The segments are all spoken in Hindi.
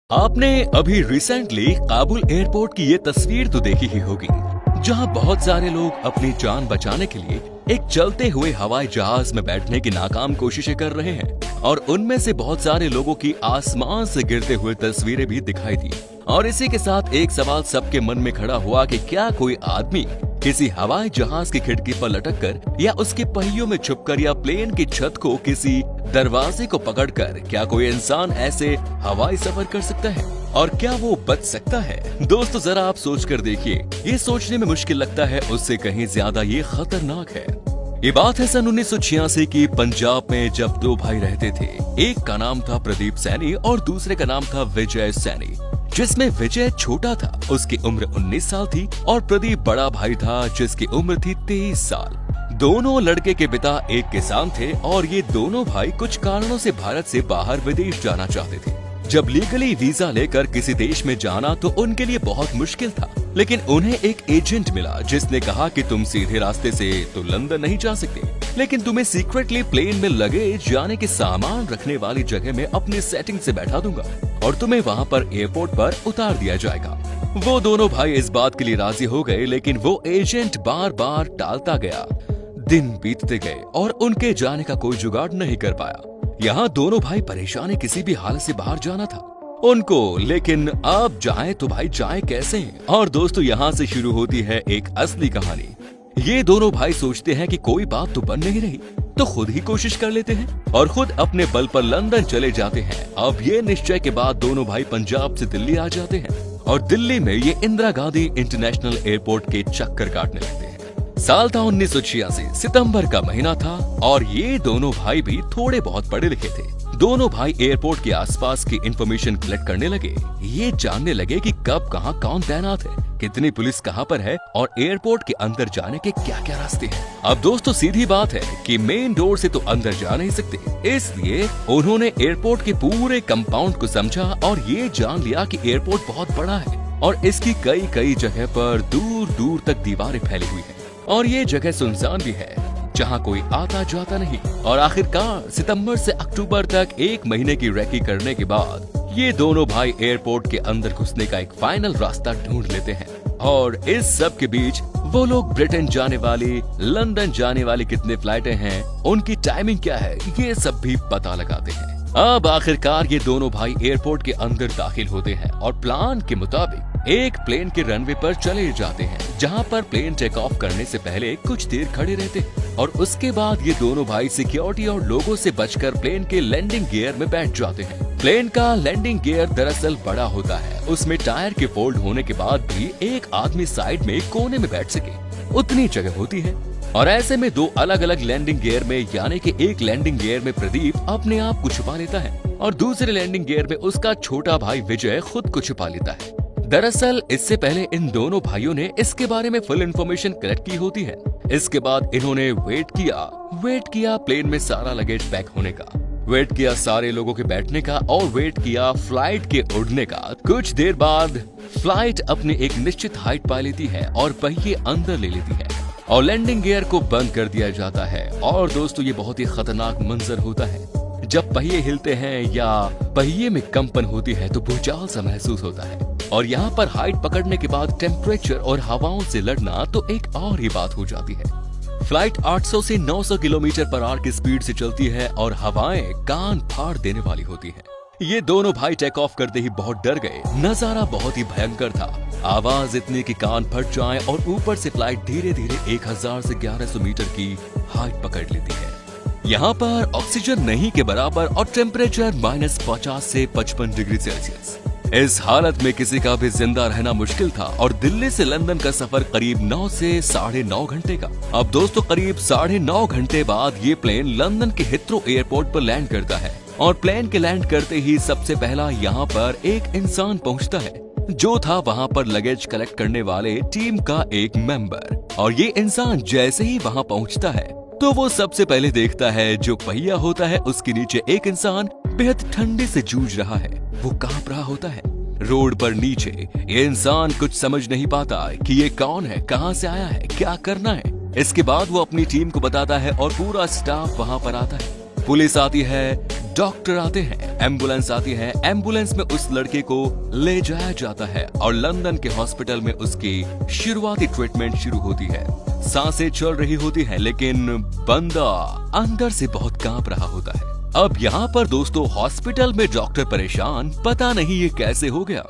आपने अभी रिसेंटली काबुल एयरपोर्ट की ये तस्वीर तो देखी ही होगी, जहां बहुत सारे लोग अपनी जान बचाने के लिए एक चलते हुए हवाई जहाज में बैठने की नाकाम कोशिशें कर रहे हैं और उनमें से बहुत सारे लोगों की आसमान से गिरते हुए तस्वीरें भी दिखाई दी। और इसी के साथ एक सवाल सबके मन में खड़ा हुआ कि क्या कोई आदमी किसी हवाई जहाज की खिड़की पर लटक कर या उसके पहियों में छुपकर या प्लेन की छत को किसी दरवाजे को पकड़कर क्या कोई इंसान ऐसे हवाई सफर कर सकता है और क्या वो बच सकता है? दोस्तों जरा आप सोच कर देखिए, ये सोचने में मुश्किल लगता है, उससे कहीं ज्यादा ये खतरनाक है। ये बात है सन 1986 की पंजाब में, जब दो भाई रहते थे। एक का नाम था प्रदीप सैनी और दूसरे का नाम था विजय सैनी। जिसमें विजय छोटा था, उसकी उम्र 19 साल थी और प्रदीप बड़ा भाई था जिसकी उम्र थी 23 साल। दोनों लड़के के पिता एक किसान थे और ये दोनों भाई कुछ कारणों से भारत से बाहर विदेश जाना चाहते थे। जब लीगली वीजा लेकर किसी देश में जाना तो उनके लिए बहुत मुश्किल था, लेकिन उन्हें एक एजेंट मिला जिसने कहा कि तुम सीधे रास्ते से तो लंदन नहीं जा सकते, लेकिन तुम्हें सीक्रेटली प्लेन में लगेज यानी कि सामान रखने वाली जगह में अपनी सेटिंग से बैठा दूंगा और तुम्हें वहाँ पर एयरपोर्ट पर उतार दिया जाएगा। वो दोनों भाई इस बात के लिए राजी हो गए, लेकिन वो एजेंट बार बार टालता गया। दिन बीतते गए और उनके जाने का कोई जुगाड़ नहीं कर पाया। यहाँ दोनों भाई परेशान है, किसी भी हालत से बाहर जाना था उनको, लेकिन अब जाए तो भाई जाए कैसे? और दोस्तों यहाँ से शुरू होती है एक असली कहानी। ये दोनों भाई सोचते हैं कि कोई बात तो बन नहीं रही, तो खुद ही कोशिश कर लेते हैं और खुद अपने बल पर लंदन चले जाते हैं। अब ये निश्चय के बाद दोनों भाई पंजाब से दिल्ली आ जाते हैं और दिल्ली में ये इंदिरा गांधी इंटरनेशनल एयरपोर्ट के चक्कर काटने लगते हैं। साल था 1986, सितंबर का महीना था और ये दोनों भाई भी थोड़े बहुत पढ़े लिखे थे। दोनों भाई एयरपोर्ट के आसपास की इंफॉर्मेशन कलेक्ट करने लगे। ये जानने लगे कि कब कहाँ कौन तैनात है, कितनी पुलिस कहाँ पर है और एयरपोर्ट के अंदर जाने के क्या क्या रास्ते हैं। अब दोस्तों सीधी बात है कि मेन डोर से तो अंदर जा नहीं सकते, इसलिए उन्होंने एयरपोर्ट के पूरे कंपाउंड को समझा और ये जान लिया कि एयरपोर्ट बहुत बड़ा है और इसकी कई कई जगह पर दूर दूर तक दीवारें फैली हुई है और ये जगह सुनसान भी है, जहाँ कोई आता जाता नहीं। और आखिरकार सितंबर से अक्टूबर तक एक महीने की रेकी करने के बाद ये दोनों भाई एयरपोर्ट के अंदर घुसने का एक फाइनल रास्ता ढूंढ लेते हैं। और इस सब के बीच वो लोग ब्रिटेन जाने वाली, लंदन जाने वाली कितने फ्लाइटें हैं, उनकी टाइमिंग क्या है, ये सब भी पता लगाते हैं। अब आखिरकार ये दोनों भाई एयरपोर्ट के अंदर दाखिल होते हैं और प्लान के मुताबिक एक प्लेन के रनवे पर चले जाते हैं, जहां पर प्लेन टेक ऑफ करने से पहले कुछ देर खड़े रहते हैं और उसके बाद ये दोनों भाई सिक्योरिटी और लोगों से बचकर प्लेन के लैंडिंग गियर में बैठ जाते हैं। प्लेन का लैंडिंग गियर दरअसल बड़ा होता है, उसमें टायर के फोल्ड होने के बाद भी एक आदमी साइड में कोने में बैठ सके उतनी जगह होती है। और ऐसे में दो अलग अलग लैंडिंग गियर में, यानी कि एक लैंडिंग गियर में प्रदीप अपने आप को छुपा लेता है और दूसरे लैंडिंग गियर में उसका छोटा भाई विजय खुद को छुपा लेता है। दरअसल इससे पहले इन दोनों भाइयों ने इसके बारे में फुल इन्फॉर्मेशन कलेक्ट की होती है। इसके बाद इन्होंने वेट किया प्लेन में सारा लगेज पैक होने का, वेट किया सारे लोगों के बैठने का और वेट किया फ्लाइट के उड़ने का। कुछ देर बाद फ्लाइट अपनी एक निश्चित हाइट पा लेती है और पहिए अंदर ले लेती है और लैंडिंग गियर को बंद कर दिया जाता है। और दोस्तों ये बहुत ही खतरनाक मंजर होता है, जब पहिए हिलते हैं या पहिए में कंपन होती है तो भूचाल सा महसूस होता है। और यहाँ पर हाइट पकड़ने के बाद टेम्परेचर और हवाओं से लड़ना तो एक और ही बात हो जाती है। फ्लाइट 800 से 900 किलोमीटर पर आवर की स्पीड से चलती है और हवाएं कान फाड़ देने वाली होती हैं। ये दोनों भाई टेक ऑफ करते ही बहुत डर गए। नजारा बहुत ही भयंकर था, आवाज इतनी कि कान फट जाए और ऊपर से फ्लाइट धीरे धीरे 1000 से 1100 मीटर की हाइट पकड़ लेती है। यहाँ पर ऑक्सीजन नहीं के बराबर और टेम्परेचर -50 से 55 डिग्री सेल्सियस। इस हालत में किसी का भी जिंदा रहना मुश्किल था और दिल्ली से लंदन का सफर करीब 9 से 9.5 घंटे का। अब दोस्तों करीब 9.5 घंटे बाद ये प्लेन लंदन के हिथ्रो एयरपोर्ट पर लैंड करता है और प्लेन के लैंड करते ही सबसे पहला यहाँ पर एक इंसान पहुँचता है, जो था वहाँ पर लगेज कलेक्ट करने वाले टीम का एक मेंबर। और ये इंसान जैसे ही वहाँ पहुँचता है तो वो सबसे पहले देखता है जो पहिया होता है उसके नीचे एक इंसान बेहद ठंडे से जूझ रहा है। वो कांप रहा होता है। रोड पर नीचे ये इंसान कुछ समझ नहीं पाता कि ये कौन है, कहां से आया है, क्या करना है। इसके बाद वो अपनी टीम को बताता है और पूरा स्टाफ वहां पर आता है। पुलिस आती है, डॉक्टर आते हैं, एम्बुलेंस आती है, एम्बुलेंस में उस लड़के को ले जाया जाता है और लंदन के हॉस्पिटल में उसकी शुरुआती ट्रीटमेंट शुरू होती है। सांसें चल रही होती हैं, लेकिन बंदा अंदर से बहुत कांप रहा होता है। अब यहाँ पर दोस्तों हॉस्पिटल में डॉक्टर परेशान, पता नहीं ये कैसे हो गया,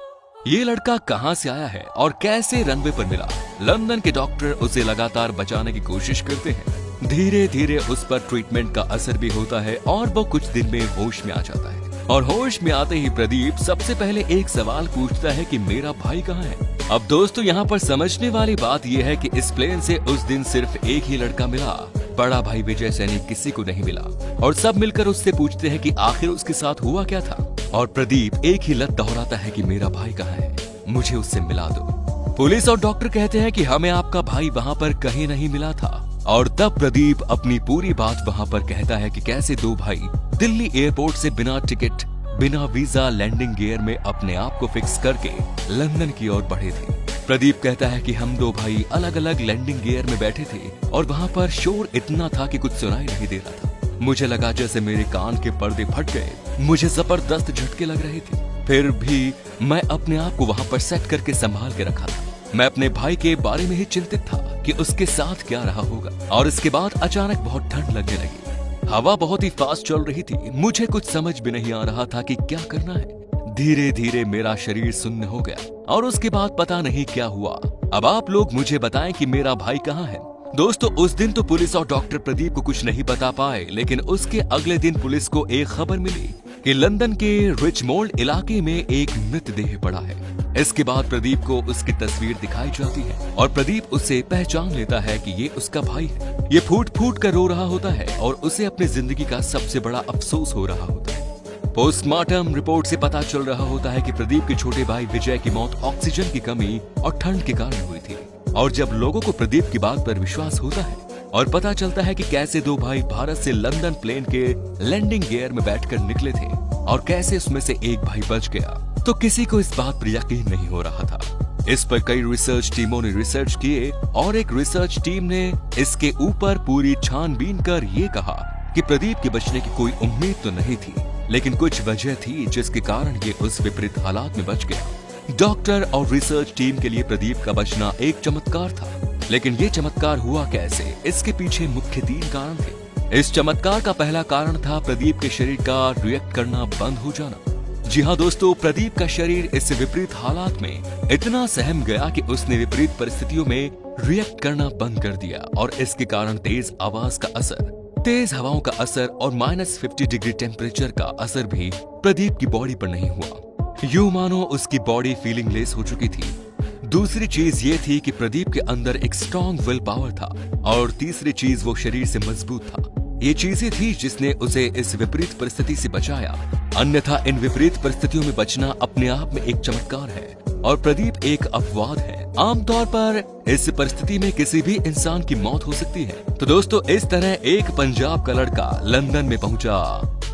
ये लड़का कहाँ से आया है और कैसे रनवे पर मिला। लंदन के डॉक्टर उसे लगातार बचाने की कोशिश करते हैं। धीरे धीरे उस पर ट्रीटमेंट का असर भी होता है और वो कुछ दिन में होश में आ जाता है। और होश में आते ही प्रदीप सबसे पहले एक सवाल पूछता है कि मेरा भाई कहाँ है। अब दोस्तों यहाँ पर समझने वाली बात यह है कि इस प्लेन से उस दिन सिर्फ एक ही लड़का मिला, बड़ा भाई विजय सैनी किसी को नहीं मिला। और सब मिलकर उससे पूछते हैं कि आखिर उसके साथ हुआ क्या था। और प्रदीप एक ही लत दोहराता है कि मेरा भाई कहाँ है, मुझे उससे मिला दो। पुलिस और डॉक्टर कहते हैं कि हमें आपका भाई वहाँ पर कहीं नहीं मिला था। और तब प्रदीप अपनी पूरी बात वहाँ पर कहता है कि कैसे दो भाई दिल्ली एयरपोर्ट से बिना टिकट, बिना वीजा लैंडिंग गियर में अपने आप को फिक्स करके लंदन की ओर बढ़े थे। प्रदीप कहता है कि हम दो भाई अलग अलग लैंडिंग गियर में बैठे थे और वहाँ पर शोर इतना था कि कुछ सुनाई नहीं दे रहा था। मुझे लगा जैसे मेरे कान के पर्दे फट गए, मुझे जबरदस्त झटके लग रहे थे। फिर भी मैं अपने आप को वहाँ पर सेट करके संभाल के रखा था। मैं अपने भाई के बारे में ही चिंतित था कि उसके साथ क्या रहा होगा। और इसके बाद अचानक बहुत ठंड लगने लगी, हवा बहुत ही फास्ट चल रही थी। मुझे कुछ समझ भी नहीं आ रहा था कि क्या करना है। धीरे धीरे मेरा शरीर सुन्न हो गया और उसके बाद पता नहीं क्या हुआ। अब आप लोग मुझे बताएं कि मेरा भाई कहाँ है। दोस्तों उस दिन तो पुलिस और डॉक्टर प्रदीप को कुछ नहीं बता पाए, लेकिन उसके अगले दिन पुलिस को एक खबर मिली कि लंदन के रिचमोंड इलाके में एक मृतदेह पड़ा है। इसके बाद प्रदीप को उसकी तस्वीर दिखाई जाती है और प्रदीप उसे पहचान लेता है कि ये उसका भाई है। ये फूट फूट कर रो रहा होता है और उसे अपनी जिंदगी का सबसे बड़ा अफसोस हो रहा होता है। पोस्टमार्टम रिपोर्ट से पता चल रहा होता है कि प्रदीप के छोटे भाई विजय की मौत ऑक्सीजन की कमी और ठंड के कारण हुई थी। और जब लोगों को प्रदीप की बात पर विश्वास होता है और पता चलता है कि कैसे दो भाई भारत से लंदन प्लेन के लैंडिंग गियर में बैठकर निकले थे और कैसे उसमें से एक भाई बच गया, तो किसी को इस बात पर यकीन नहीं हो रहा था। इस पर कई रिसर्च टीमों ने रिसर्च किए और एक रिसर्च टीम ने इसके ऊपर पूरी छानबीन कर ये कहा कि प्रदीप के बचने की कोई उम्मीद तो नहीं थी, लेकिन कुछ वजह थी जिसके कारण ये उस विपरीत हालात में बच गया। डॉक्टर और रिसर्च टीम के लिए प्रदीप का बचना एक चमत्कार था, लेकिन ये चमत्कार हुआ कैसे, इसके पीछे मुख्य 3 कारण थे। इस चमत्कार का पहला कारण था प्रदीप के शरीर का रिएक्ट करना बंद हो जाना। जी हाँ दोस्तों, प्रदीप का शरीर इस विपरीत हालात में इतना सहम गया कि उसने विपरीत परिस्थितियों में रिएक्ट करना बंद कर दिया और इसके कारण तेज आवाज का असर, तेज हवाओं का असर और -50 डिग्री टेम्परेचर का असर भी प्रदीप की बॉडी पर नहीं हुआ। यूं मानो उसकी बॉडी फीलिंग लेस हो चुकी थी। दूसरी चीज ये थी कि प्रदीप के अंदर एक स्ट्रॉन्ग विल पावर था और तीसरी चीज वो शरीर से मजबूत था। ये चीजें थी जिसने उसे इस विपरीत परिस्थिति से बचाया। अन्यथा इन विपरीत परिस्थितियों में बचना अपने आप में एक चमत्कार है और प्रदीप एक अपवाद है। आमतौर पर इस परिस्थिति में किसी भी इंसान की मौत हो सकती है। तो दोस्तों इस तरह एक पंजाब का लड़का लंदन में पहुंचा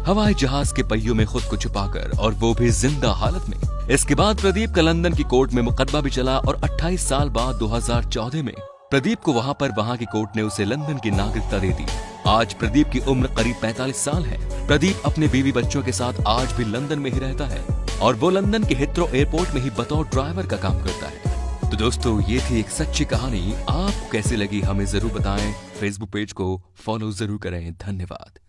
हवाई जहाज के पहियों में खुद को छुपाकर, और वो भी जिंदा हालत में। इसके बाद प्रदीप का लंदन की कोर्ट में मुकदमा भी चला और 28 साल बाद 2014 में प्रदीप को वहां की कोर्ट ने उसे लंदन की नागरिकता दे दी। आज प्रदीप की उम्र करीब 45 साल है। प्रदीप अपने बीवी बच्चों के साथ आज भी लंदन में ही रहता है और वो लंदन के हिथ्रो एयरपोर्ट में ही बतौर ड्राइवर का काम करता है। तो दोस्तों ये थी एक सच्ची कहानी। आपको कैसी लगी हमें जरूर बताएं। फेसबुक पेज को फॉलो जरूर करें। धन्यवाद।